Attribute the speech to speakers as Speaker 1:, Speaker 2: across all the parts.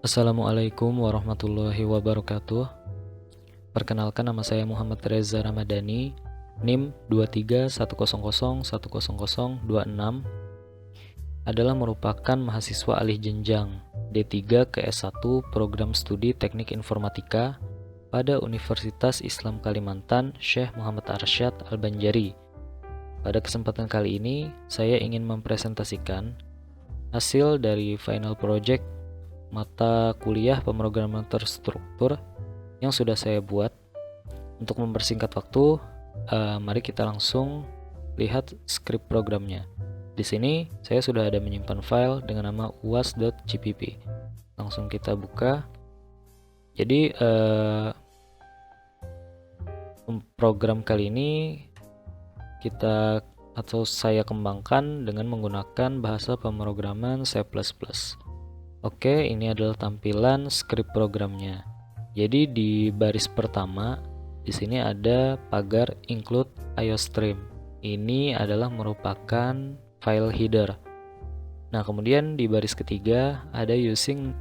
Speaker 1: Assalamualaikum warahmatullahi wabarakatuh. Perkenalkan, nama saya Muhammad Reza Ramadhani, NIM 2310010026, adalah merupakan mahasiswa alih jenjang D3 ke S1 Program Studi Teknik Informatika pada Universitas Islam Kalimantan Syekh Muhammad Arsyad Al-Banjari. Pada kesempatan kali ini, saya ingin mempresentasikan hasil dari final project mata kuliah pemrograman terstruktur yang sudah saya buat. Untuk mempersingkat waktu, mari kita langsung lihat skrip programnya. Di sini saya sudah ada menyimpan file dengan nama uas.cpp. Langsung kita buka. Jadi program kali ini saya kembangkan dengan menggunakan bahasa pemrograman C++. Oke, ini adalah tampilan skrip programnya. Jadi di baris pertama di sini ada pagar include iostream. Ini adalah merupakan file header. Nah, kemudian di baris ketiga ada using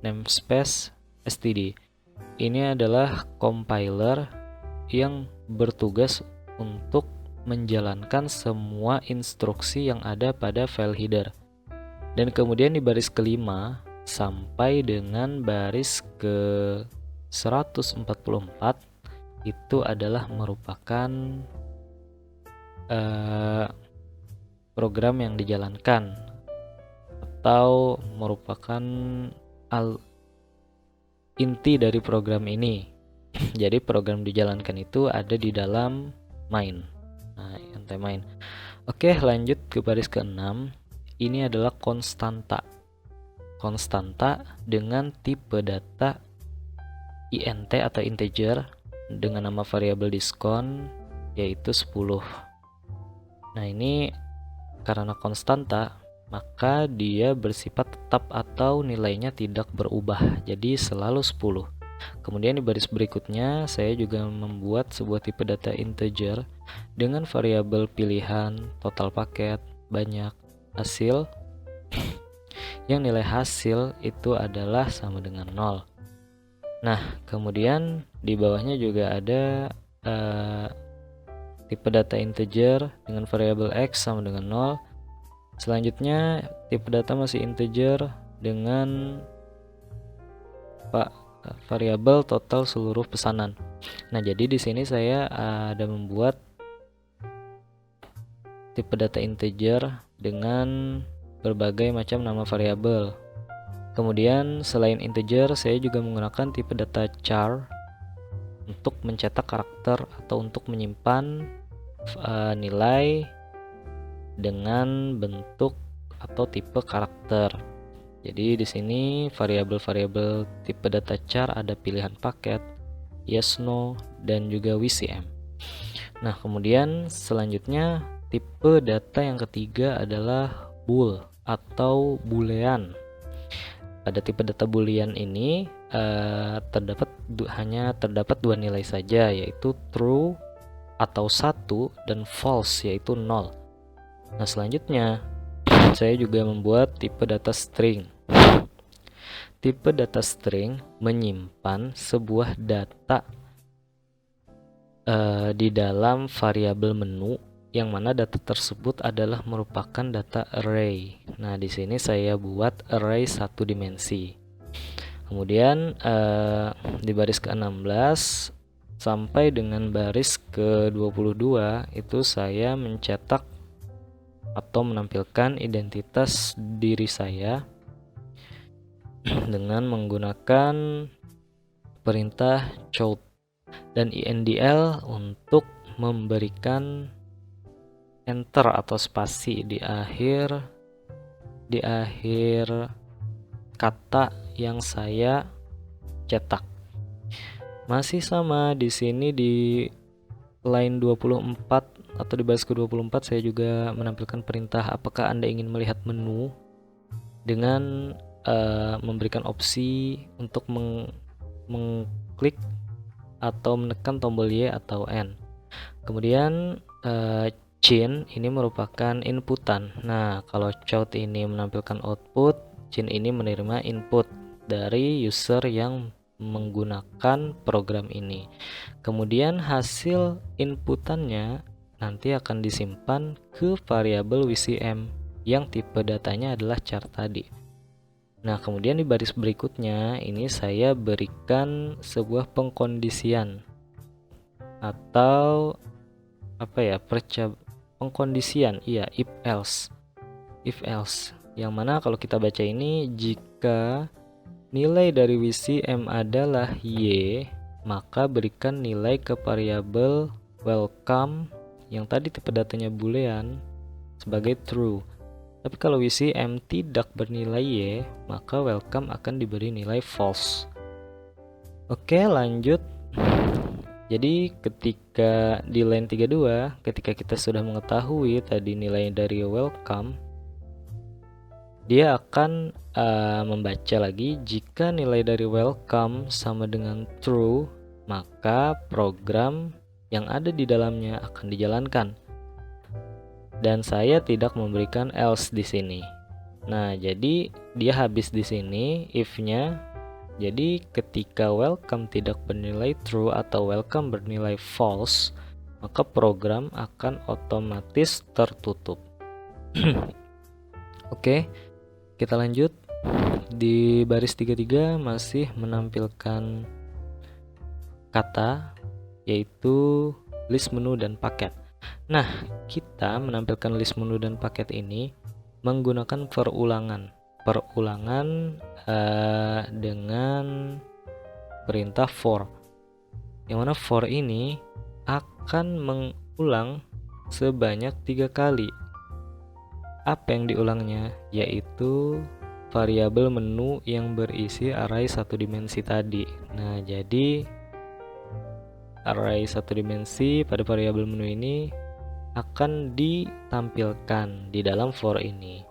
Speaker 1: namespace std. Ini adalah compiler yang bertugas untuk menjalankan semua instruksi yang ada pada file header. Dan kemudian di baris kelima sampai dengan baris ke 144 itu adalah merupakan program yang dijalankan atau merupakan inti dari program ini. Jadi program dijalankan itu ada di dalam main. Nah, ente main. Oke, lanjut ke baris ke-6. Ini adalah konstanta dengan tipe data int atau integer dengan nama variabel diskon yaitu 10. Nah, ini karena konstanta maka dia bersifat tetap atau nilainya tidak berubah, jadi selalu 10. Kemudian di baris berikutnya saya juga membuat sebuah tipe data integer dengan variabel pilihan, total paket, banyak, hasil, yang nilai hasil itu adalah sama dengan 0. Nah, kemudian di bawahnya juga ada tipe data integer dengan variabel x sama dengan 0. Selanjutnya tipe data masih integer dengan variabel total seluruh pesanan. Nah, jadi di sini saya ada membuat tipe data integer dengan berbagai macam nama variabel. Kemudian selain integer, saya juga menggunakan tipe data char untuk mencetak karakter atau untuk menyimpan nilai dengan bentuk atau tipe karakter. Jadi di sini variabel-variabel tipe data char ada pilihan paket, yes no, dan juga WCM. Nah, kemudian selanjutnya tipe data yang ketiga adalah bool atau boolean. Pada tipe data boolean ini hanya terdapat dua nilai saja, yaitu true atau 1 dan false yaitu 0. Nah, selanjutnya saya juga membuat tipe data string. Tipe data string menyimpan sebuah data di dalam variabel menu yang mana data tersebut adalah merupakan data array. Nah, di sini saya buat array 1 dimensi. Kemudian di baris ke-16 sampai dengan baris ke-22 itu saya mencetak atau menampilkan identitas diri saya dengan menggunakan perintah chout dan indl untuk memberikan enter atau spasi di akhir kata yang saya cetak. Masih sama di sini di line 24 atau di baris ke-24 saya juga menampilkan perintah apakah Anda ingin melihat menu dengan memberikan opsi untuk mengklik atau menekan tombol Y atau N. Kemudian chin ini merupakan inputan. Nah, kalau chout ini menampilkan output, chin ini menerima input. dari user yang menggunakan program ini. Kemudian hasil inputannya nanti akan disimpan ke variabel WCM yang tipe datanya adalah char tadi. Nah, kemudian di baris berikutnya ini saya berikan sebuah pengkondisian atau pengkondisian, if else yang mana kalau kita baca ini, jika nilai dari WCM adalah Y, maka berikan nilai ke variabel welcome yang tadi tipe datanya boolean sebagai true. Tapi kalau WCM tidak bernilai Y, maka welcome akan diberi nilai false. Oke, lanjut. Jadi ketika di line 32, ketika kita sudah mengetahui tadi nilai dari welcome, dia akan membaca lagi, jika nilai dari welcome sama dengan true, maka program yang ada di dalamnya akan dijalankan. Dan saya tidak memberikan else di sini. Nah, jadi dia habis di sini if-nya. Jadi ketika welcome tidak bernilai true atau welcome bernilai false, maka program akan otomatis tertutup. Oke, kita lanjut. Di baris 33 masih menampilkan kata, yaitu list menu dan paket. Nah, kita menampilkan list menu dan paket ini menggunakan perulangan dengan perintah for, yang mana for ini akan mengulang sebanyak 3 kali. Apa yang diulangnya? Yaitu variabel menu yang berisi array 1 dimensi tadi. Nah, jadi array 1 dimensi pada variabel menu ini akan ditampilkan di dalam for ini.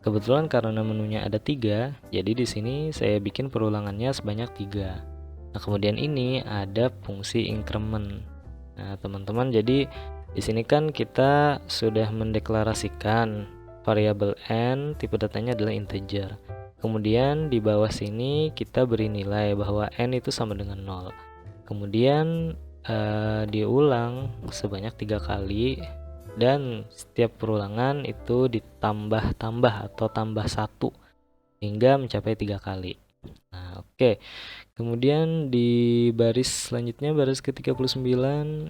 Speaker 1: Kebetulan karena menunya ada 3, jadi di sini saya bikin perulangannya sebanyak 3. Nah, kemudian ini ada fungsi increment. Nah, teman-teman, jadi di sini kan kita sudah mendeklarasikan variabel n, tipe datanya adalah integer. Kemudian di bawah sini kita beri nilai bahwa n itu sama dengan 0. Kemudian diulang sebanyak 3 kali. Dan setiap perulangan itu ditambah-tambah atau tambah 1 hingga mencapai 3 kali. Nah, oke. Kemudian di baris selanjutnya, baris ke-39,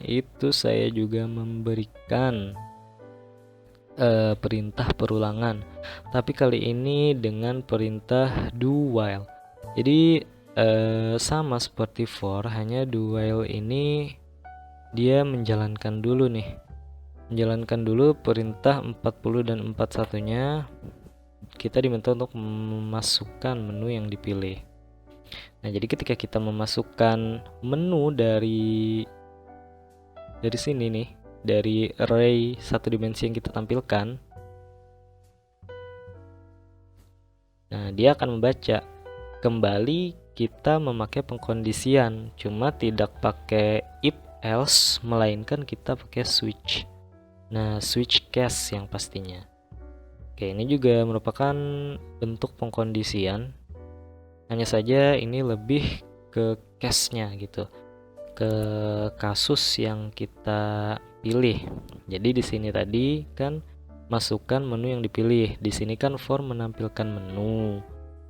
Speaker 1: itu saya juga memberikan perintah perulangan. Tapi kali ini dengan perintah do while. Jadi sama seperti for, hanya do while ini dia menjalankan dulu perintah 40 dan 41-nya. Kita diminta untuk memasukkan menu yang dipilih. Nah, jadi ketika kita memasukkan menu dari sini nih, dari array 1 dimensi yang kita tampilkan, nah dia akan membaca. Kembali kita memakai pengkondisian, cuma tidak pakai if else, melainkan kita pakai switch. Nah, switch case yang pastinya. Oke, ini juga merupakan bentuk pengkondisian. Hanya saja ini lebih ke case-nya gitu. Ke kasus yang kita pilih. Jadi di sini tadi kan masukkan menu yang dipilih. Di sini kan form menampilkan menu.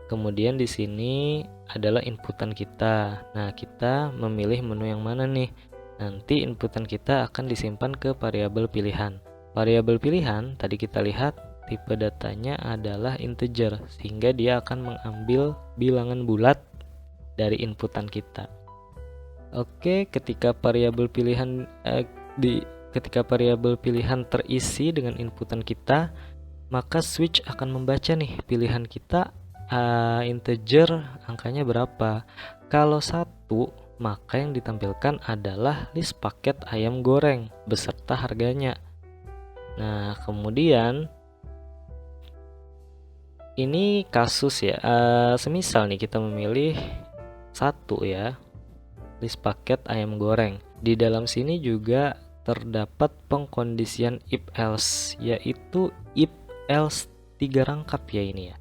Speaker 1: Kemudian di sini adalah inputan kita. Nah, kita memilih menu yang mana nih? Nanti inputan kita akan disimpan ke variabel pilihan. Variabel pilihan tadi kita lihat tipe datanya adalah integer, sehingga dia akan mengambil bilangan bulat dari inputan kita. Oke, ketika variabel pilihan terisi dengan inputan kita, maka switch akan membaca nih pilihan kita integer angkanya berapa. Kalau 1, maka yang ditampilkan adalah list paket ayam goreng beserta harganya. Nah, kemudian ini kasus ya, semisal nih kita memilih 1 ya, list paket ayam goreng. Di dalam sini juga terdapat pengkondisian if else, yaitu if else 3 rangkap ya ini ya.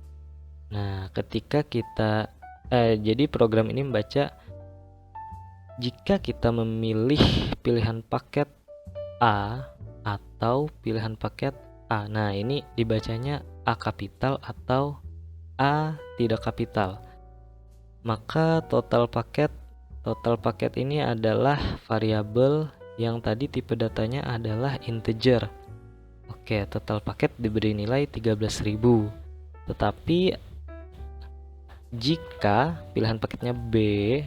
Speaker 1: Nah, ketika kita Jadi program ini membaca jika kita memilih pilihan paket A atau pilihan paket A. Nah, ini dibacanya A kapital atau A tidak kapital. Maka total paket ini adalah variabel yang tadi tipe datanya adalah integer. Oke, total paket diberi nilai 13.000. Tetapi jika pilihan paketnya B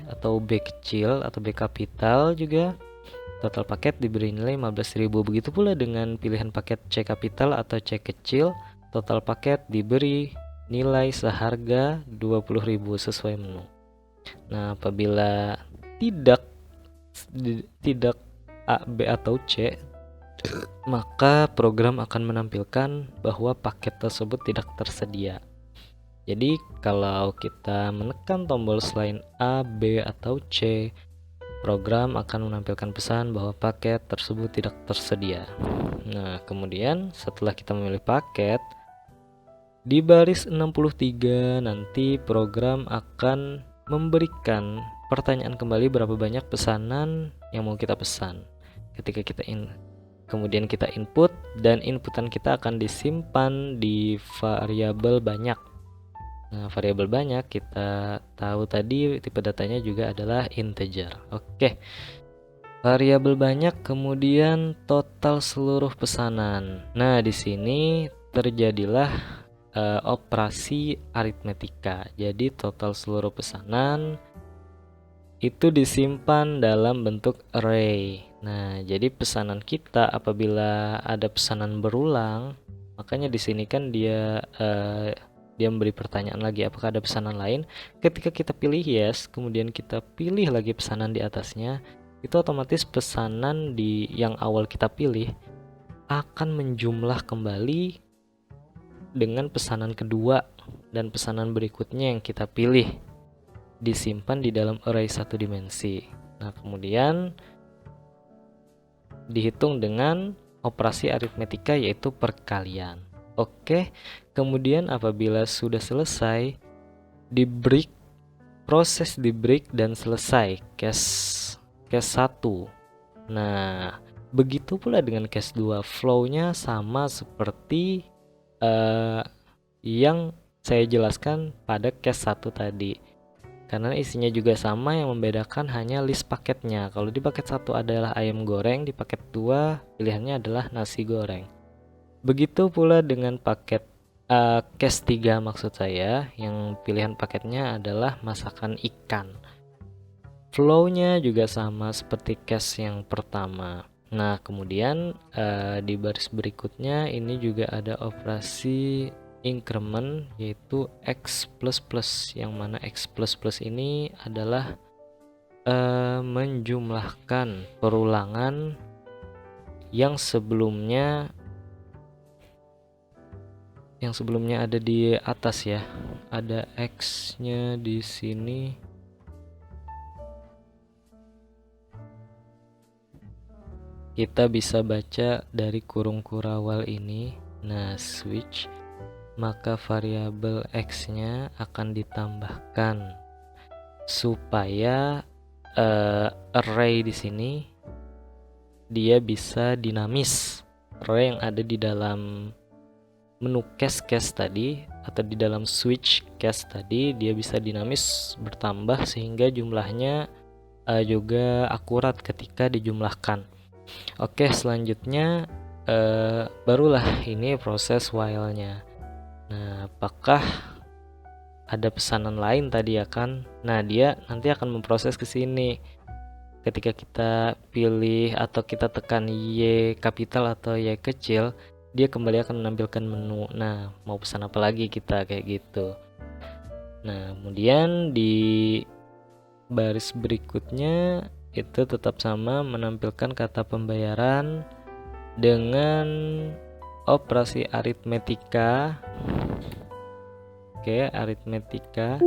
Speaker 1: atau B kecil atau B kapital juga, total paket diberi nilai 15.000. Begitu pula dengan pilihan paket C kapital atau C kecil, total paket diberi nilai seharga 20.000 sesuai menu. Nah, apabila tidak A, B atau C, maka program akan menampilkan bahwa paket tersebut tidak tersedia. Jadi kalau kita menekan tombol selain A, B atau C, program akan menampilkan pesan bahwa paket tersebut tidak tersedia. Nah, kemudian setelah kita memilih paket, di baris 63 nanti program akan memberikan pertanyaan kembali berapa banyak pesanan yang mau kita pesan. Ketika kita kemudian kita input, dan inputan kita akan disimpan di variabel banyak. Nah, variabel banyak kita tahu tadi tipe datanya juga adalah integer. Oke. Variabel banyak, kemudian total seluruh pesanan. Nah, di sini terjadilah operasi aritmetika. Jadi total seluruh pesanan itu disimpan dalam bentuk array. Nah, jadi pesanan kita apabila ada pesanan berulang, makanya di sini kan dia memberi pertanyaan lagi apakah ada pesanan lain. Ketika kita pilih yes, kemudian kita pilih lagi pesanan di atasnya, itu otomatis pesanan yang awal kita pilih akan menjumlah kembali dengan pesanan kedua dan pesanan berikutnya yang kita pilih, disimpan di dalam array satu dimensi. Nah, kemudian dihitung dengan operasi aritmetika yaitu perkalian. Oke, kemudian apabila sudah selesai, proses di break dan selesai case 1. Nah, begitu pula dengan case 2, flow-nya sama seperti yang saya jelaskan pada case 1 tadi. Karena isinya juga sama, yang membedakan hanya list paketnya. Kalau di paket 1 adalah ayam goreng, di paket 2 pilihannya adalah nasi goreng. Begitu pula dengan paket case 3 maksud saya, yang pilihan paketnya adalah masakan ikan. Flow-nya juga sama seperti case yang pertama. Nah, kemudian di baris berikutnya ini juga ada operasi increment yaitu x++, yang mana x++ ini adalah menjumlahkan perulangan yang sebelumnya ada di atas ya. Ada x-nya di sini. Kita bisa baca dari kurung kurawal ini. Nah, switch, maka variabel x-nya akan ditambahkan supaya array di sini dia bisa dinamis. Array yang ada di dalam menu case tadi atau di dalam switch case tadi, dia bisa dinamis bertambah sehingga jumlahnya juga akurat ketika dijumlahkan. Oke, selanjutnya barulah ini proses while-nya. Nah, apakah ada pesanan lain tadi ya kan? Nah, dia nanti akan memproses ke sini. Ketika kita pilih atau kita tekan Y kapital atau Y kecil, dia kembali akan menampilkan menu. Nah, mau pesan apa lagi kita kayak gitu. Nah, kemudian di baris berikutnya itu tetap sama, menampilkan kata pembayaran dengan operasi aritmetika. Oke, aritmetika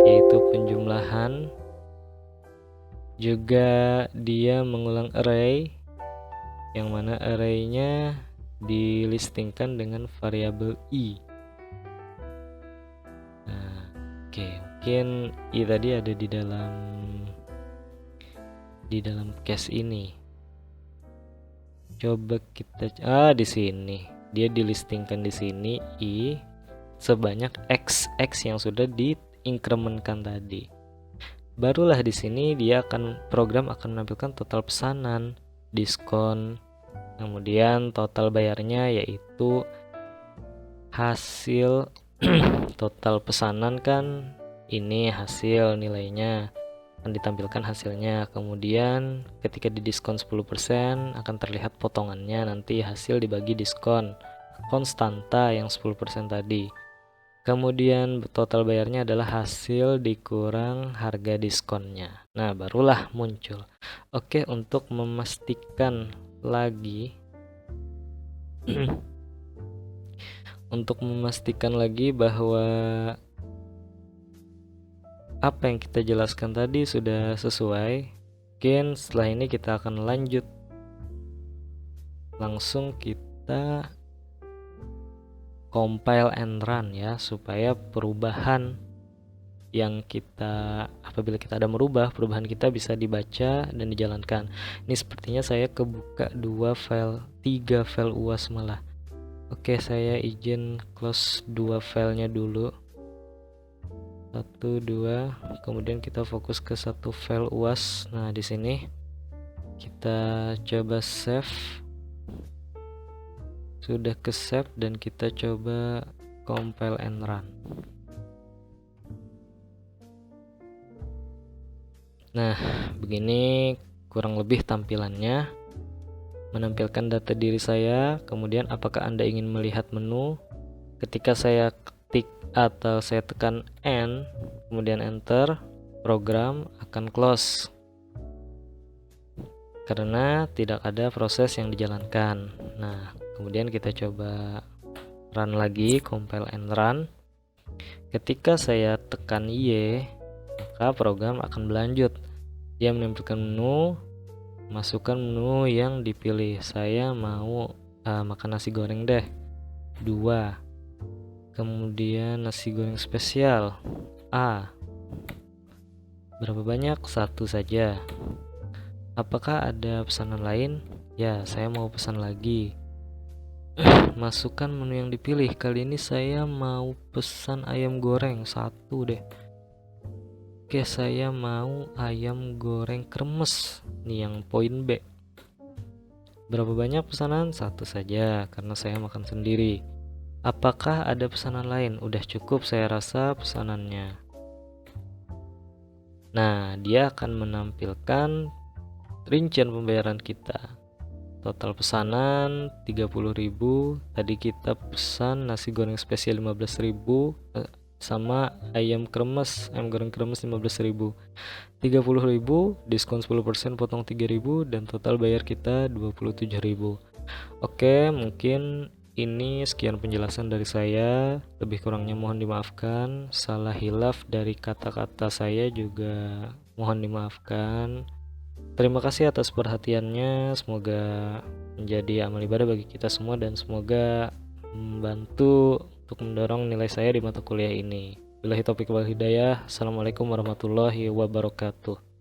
Speaker 1: yaitu penjumlahan. Juga dia mengulang array, yang mana array-nya dilistingkan dengan variabel i. Nah, oke, mungkin I tadi ada di dalam case ini. Coba kita di sini. Dia dilistingkan di sini I sebanyak XX yang sudah diinkrementkan tadi. Barulah di sini program akan menampilkan total pesanan, diskon, kemudian total bayarnya yaitu hasil total pesanan kan ini hasil nilainya akan ditampilkan hasilnya. Kemudian ketika didiskon 10% akan terlihat potongannya, nanti hasil dibagi diskon konstanta yang 10% tadi. Kemudian total bayarnya adalah hasil dikurang harga diskonnya. Nah, barulah muncul. Oke, untuk memastikan lagi bahwa apa yang kita jelaskan tadi sudah sesuai, mungkin setelah ini kita akan lanjut. Langsung kita compile and run ya, supaya perubahan yang apabila kita ada perubahan kita bisa dibaca dan dijalankan. Ini sepertinya saya kebuka 3 file UAS malah. Oke, saya izin close 2 filenya dulu. 1, 2, kemudian kita fokus ke 1 file UAS. Nah, di sini kita coba save. Sudah ke save dan kita coba compile and run. Nah, begini kurang lebih tampilannya. Menampilkan data diri saya, kemudian apakah Anda ingin melihat menu? Ketika saya ketik atau saya tekan N, kemudian enter, program akan close karena tidak ada proses yang dijalankan. Nah, kemudian kita coba run lagi, compile and run. Ketika saya tekan Y, maka program akan berlanjut. Dia menampilkan menu, masukkan menu yang dipilih. Saya mau makan nasi goreng deh 2, kemudian nasi goreng spesial A, berapa banyak? 1 saja. Apakah ada pesanan lain? Ya, saya mau pesan lagi. Masukkan menu yang dipilih. Kali ini saya mau pesan ayam goreng 1 deh. Oke, saya mau ayam goreng kremes. Nih yang poin B. Berapa banyak pesanan? 1 saja karena saya makan sendiri. Apakah ada pesanan lain? Udah cukup saya rasa pesanannya. Nah, dia akan menampilkan rincian pembayaran kita. Total pesanan 30.000. Tadi kita pesan nasi goreng spesial 15.000 sama ayam goreng kremes 15.000. 30.000 diskon 10%, potong 3.000 dan total bayar kita 27.000. Oke, mungkin ini sekian penjelasan dari saya. Lebih kurangnya mohon dimaafkan. Salah hilaf dari kata-kata saya juga mohon dimaafkan. Terima kasih atas perhatiannya. Semoga menjadi amal ibadah bagi kita semua dan semoga membantu untuk mendorong nilai saya di mata kuliah ini. Billahi taufiq wal hidayah. Assalamualaikum warahmatullahi wabarakatuh.